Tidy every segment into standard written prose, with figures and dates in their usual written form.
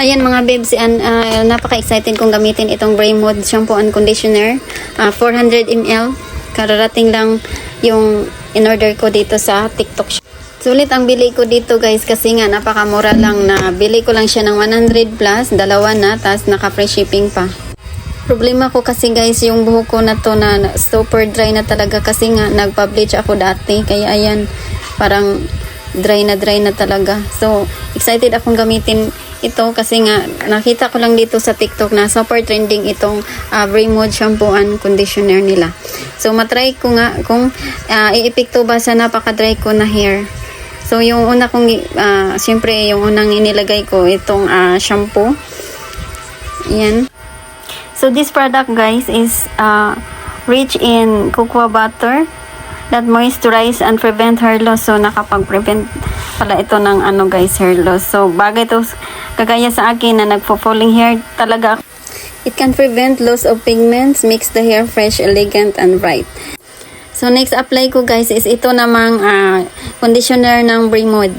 Ayan mga babes, napaka-excited kong gamitin itong Braymode shampoo and conditioner. 400 ml. Kararating lang yung in-order ko dito sa TikTok shop. Sulit ang bili ko dito guys kasi nga napakamura lang na bili ko lang siya ng 100 plus, dalawa na, tas naka-free shipping pa. Problema ko kasi guys, yung buhok ko na to na super dry na talaga kasi nga nagpa-bleach ako dati. Kaya ayan, parang dry na talaga. So, excited akong gamitin ito kasi nga nakita ko lang dito sa TikTok na super trending itong Braymode shampoo and conditioner nila. So, matry ko nga kung iepekto ba sa napaka-dry ko na hair. So, yung una kong, siyempre, yung unang inilagay ko, itong shampoo. Ayan. So, this product, guys, is rich in cocoa butter that moisturize and prevent hair loss. So, nakapag-prevent pala ito ng guys, hair loss. So, bagay ito, kagaya sa akin na nagpo-falling hair talaga. It can prevent loss of pigments, makes the hair fresh, elegant, and bright. So, next apply ko guys is ito namang conditioner ng Braymode.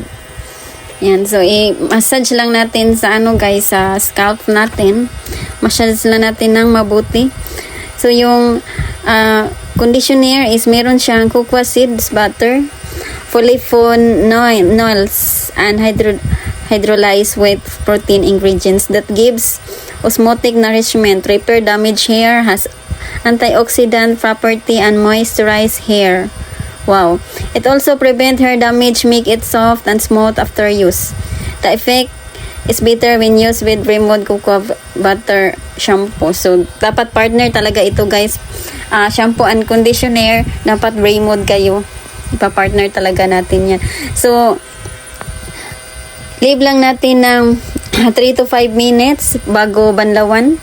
Yan. So, i-massage lang natin sa guys, sa scalp natin. Massage lang natin ng mabuti. So, yung conditioner is meron siyang cocoa seeds butter, polyphenols, and hydrolyzed whey protein ingredients that gives osmotic nourishment, repair damaged hair, has antioxidant property, and moisturize hair. Wow. It also prevent hair damage, make it soft and smooth after use. The effect is better when used with Braymode cocoa butter shampoo. So, dapat partner talaga ito guys. Shampoo and conditioner, dapat Braymode kayo. Ipa-partner talaga natin yan. So, leave lang natin ng 3 to 5 minutes bago banlawan.